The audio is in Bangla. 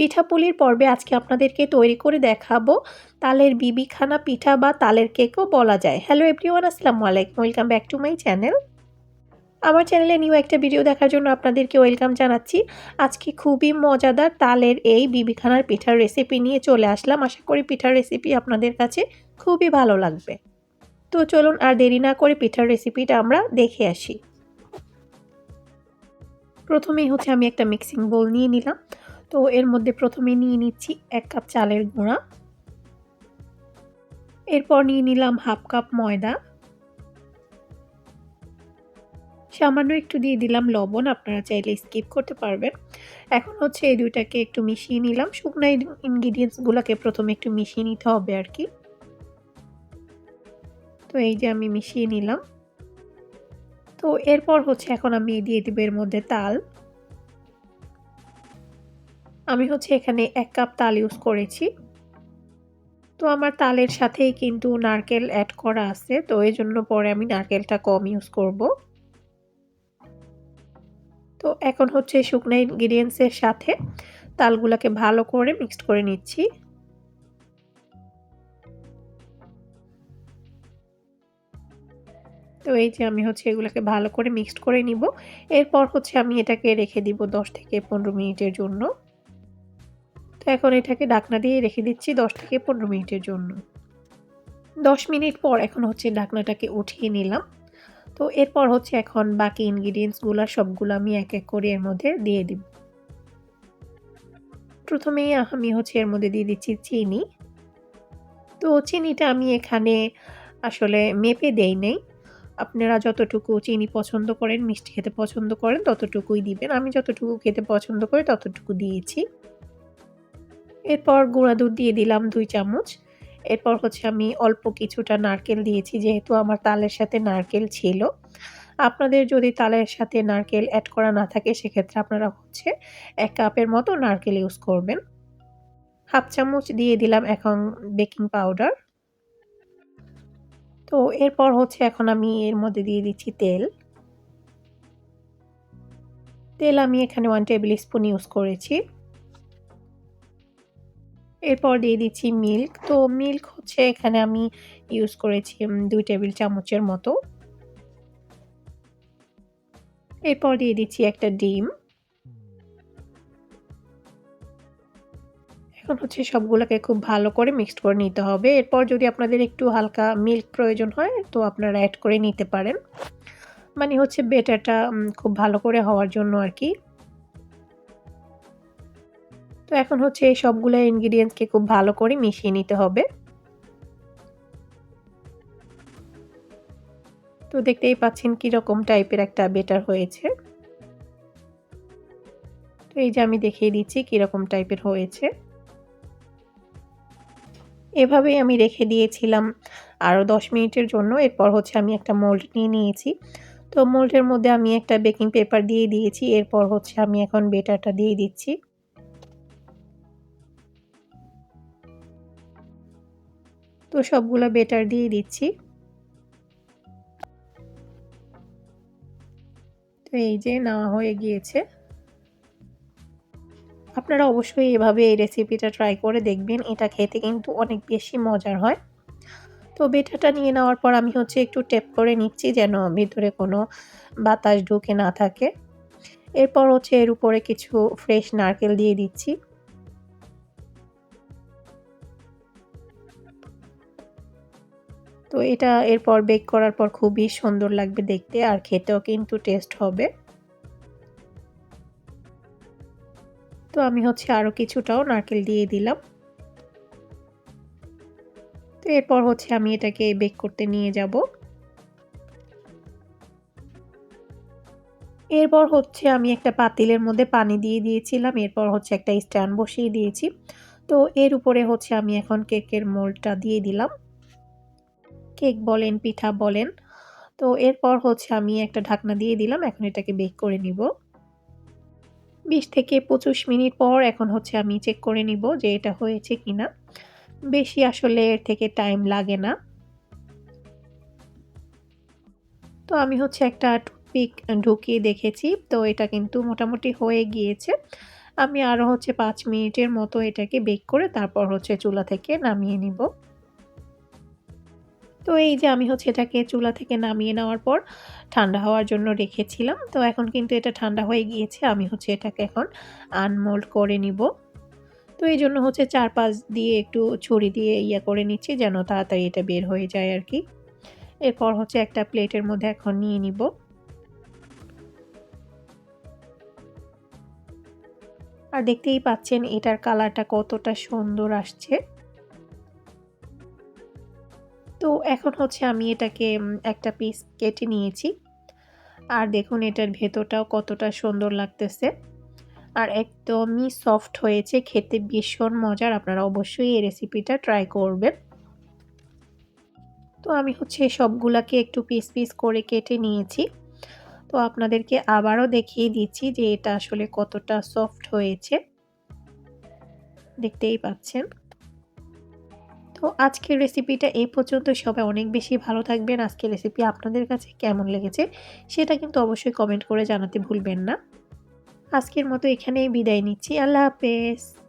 পিঠাপুলির পর্বে আজকে আপনাদেরকে তৈরি করে দেখাবো তালের বিবিখানা পিঠা বা তালের কেকও বলা যায়। হ্যালো এভরিওয়ান, আসসালামু আলাইকুম। Welcome back to my channel. আমার চ্যানেলে নিউ একটা ভিডিও দেখার জন্য আপনাদেরকে ওয়েলকাম জানাচ্ছি। আজকে খুবই মজাদার তালের এই বিবিখানার পিঠার রেসিপি নিয়ে চলে আসলাম। আশা করি পিঠার রেসিপি আপনাদের কাছে খুবই ভালো লাগবে। তো চলুন আর দেরি না করে পিঠার রেসিপিটা আমরা দেখে আসি। প্রথমেই আমি একটা মিক্সিং বোল নিয়ে নিলাম। তো এর মধ্যে প্রথমে নিয়ে নিচ্ছি 1 কাপ চালের গুঁড়া। এরপর নিয়ে নিলাম হাফ কাপ ময়দা। সামান্য একটু দিয়ে দিলাম লবণ, আপনারা চাইলে স্কিপ করতে পারবেন। এখন এই দুইটাকে একটু মিশিয়ে নিলাম। শুকনো ইনগ্রিডিয়েন্টস গুলাকে প্রথমে একটু মিশিয়ে নিতে হবে আর কি। তো এই যে আমি মিশিয়ে নিলাম। তো এরপর এখন আমি দিয়ে দিব এর মধ্যে তাল। আমি এখানে 1 কাপ তাল ইউজ করেছি। তো আমার তালের সাথেই কিন্তু নারকেল অ্যাড করা আছে। তো এজন্য পরে আমি নারকেলটা কম ইউজ করব। তো এখন শুকনো ইনগ্রিডিয়েন্টস এর সাথে তালগুলাকে ভালো করে মিক্সড করে নিচ্ছি। তো এই যে আমি এগুলাকে ভালো করে মিক্সড করে নিব। এরপর আমি এটাকে রেখে দিব 10 থেকে 15 মিনিটের জন্য। তো এখন এটাকে ঢাকনা দিয়ে রেখে দিচ্ছি 10 থেকে 15 মিনিটের জন্য। 10 মিনিট পর এখন ঢাকনাটাকে উঠিয়ে নিলাম। তো এরপর এখন বাকি ইনগ্রিডিয়েন্টস গুলা সবগুলো আমি এক এক করে এর মধ্যে দিয়ে দিব। প্রথমেই আমি এর মধ্যে দিয়ে দিচ্ছি চিনি। তো চিনিটা আমি এখানে আসলে মেপে দেই নাই। আপনারা যতটুকু চিনি পছন্দ করেন, মিষ্টি খেতে পছন্দ করেন ততটুকুই দিবেন। আমি যতটুকু খেতে পছন্দ করি ততটুকু দিয়েছি। এরপর গুঁড়া দুধ দিয়ে দিলাম 2 চামচ। এরপর আমি অল্প কিছুটা নারকেল দিয়েছি, যেহেতু আমার তালের সাথে নারকেল ছিল। আপনাদের যদি তালের সাথে নারকেল অ্যাড করা না থাকে সেক্ষেত্রে আপনারা 1 কাপের মতো নারকেল ইউজ করবেন। হাফ চামচ দিয়ে দিলাম এখন বেকিং পাউডার। তো এরপর এখন আমি এর মধ্যে দিয়ে দিচ্ছি তেল। তেল আমি এখানে 1 টেবিল স্পুন ইউজ করেছি। এরপর দিয়ে দিচ্ছি মিল্ক। তো মিল্ক এখানে আমি ইউজ করেছি 2 টেবিল চামচের মতো। এরপর দিয়ে দিচ্ছি একটা ডিম। এখন সবগুলোকে খুব ভালো করে মিক্সড করে নিতে হবে। এরপর যদি আপনাদের একটু হালকা মিল্ক প্রয়োজন হয় তো আপনারা অ্যাড করে নিতে পারেন। মানে বেটারটা খুব ভালো করে হওয়ার জন্য আর কি। তো এখন এই সবগুলো ইনগ্রিডিয়েন্টসকে খুব ভালো করে মিশিয়ে নিতে হবে। তো দেখতেই পাচ্ছেন কিরকম টাইপের একটা বেটার হয়েছে। তো এই যে আমি দেখিয়ে দিচ্ছি কিরকম টাইপের হয়েছে। এভাবেই আমি রেখে দিয়েছিলাম আরও 10 মিনিটের জন্য। এরপর আমি একটা মোল্ড নিয়ে নিয়েছি। তো মোল্ডের মধ্যে আমি একটা বেকিং পেপার দিয়ে দিয়েছি। এরপর আমি এখন বেটারটা দিয়ে দিচ্ছি। তো সবগুলা বেটার দিয়ে দিচ্ছি। তো এই যে নেওয়া হয়ে গিয়েছে। আপনারা অবশ্যই এভাবে এই রেসিপিটা ট্রাই করে দেখবেন। এটা খেতে কিন্তু অনেক বেশি মজার হয়। তো বেটারটা নিয়ে নেওয়ার পর আমি একটু টেপ করে নিচ্ছি যেন ভিতরে কোনো বাতাস ঢুকে না থাকে। এরপর এর উপরে কিছু ফ্রেশ নারকেল দিয়ে দিচ্ছি। তো এটা এরপর বেক করার পর খুবই সুন্দর লাগবে দেখতে, আর খেতেও কিন্তু টেস্ট হবে। তো আমি আরও কিছুটাও নারকেল দিয়ে দিলাম। তো এরপর আমি এটাকে বেক করতে নিয়ে যাব। এরপর আমি একটা পাতিলের মধ্যে পানি দিয়ে দিয়েছিলাম। এরপর একটা স্ট্যান্ড বসিয়ে দিয়েছি। তো এর উপরে আমি এখন কেকের মোল্ডটা দিয়ে দিলাম। কেক বলেন, পিঠা বলেন। তো এরপর আমি একটা ঢাকনা দিয়ে দিলাম। এখন এটাকে বেক করে নিব। 20 থেকে 25 মিনিট পর এখন আমি চেক করে নিব যে এটা হয়েছে কিনা। বেশি আসলে এর থেকে টাইম লাগে না। তো আমি একটা টুথপিক ঢুকিয়ে দেখেছি। তো এটা কিন্তু মোটামুটি হয়ে গিয়েছে। আমি আরও হচ্ছে ৫ মিনিটের মতো এটাকে বেক করে তারপর হচ্ছে চুলা থেকে নামিয়ে নিব। তো এই যে আমি হচ্ছে এটাকে চুলা থেকে নামিয়ে নেওয়ার পর ঠান্ডা হওয়ার জন্য রেখেছিলাম। তো এখন কিন্তু এটা ঠান্ডা হয়ে গিয়েছে। আমি হচ্ছে এটাকে এখন আনমোল্ড করে নিব। তো এইজন্য হচ্ছে চারপাশ দিয়ে একটু ছুরি দিয়ে করে নিচ্ছি যেন তাড়াতাড়ি এটা বের হয়ে যায় আরকি। এরপর হচ্ছে একটা প্লেটের মধ্যে এখন নিয়ে নিব। আর দেখতেই পাচ্ছেন এটার কালারটা কতটা সুন্দর আসছে। তো এখন হচ্ছে আমি এটাকে একটা পিস কেটে নিয়েছি। আর দেখুন এটার ভেতরটাও কতটা সুন্দর লাগতেছে। আর একদমই সফট হয়েছে। খেতে ভীষণ মজার। আপনারা অবশ্যই এই রেসিপিটা ট্রাই করবেন। তো আমি হচ্ছে সবগুলাকে একটু পিস, পিস করে কেটে নিয়েছি। তো আপনাদেরকে আবারও দেখিয়ে দিচ্ছি যে এটা আসলে কতটা সফট হয়েছে। দেখতেই পাচ্ছেন। তো আজকের রেসিপিটা এই পর্যন্ত। সবাই অনেক বেশি ভালো থাকবেন। আজকের রেসিপি আপনাদের কাছে কেমন লেগেছে সেটা কিন্তু অবশ্যই কমেন্ট করে জানাতে ভুলবেন না। আজকের মতো এখানেই বিদায় নিচ্ছি। আল্লাহ হাফেজ।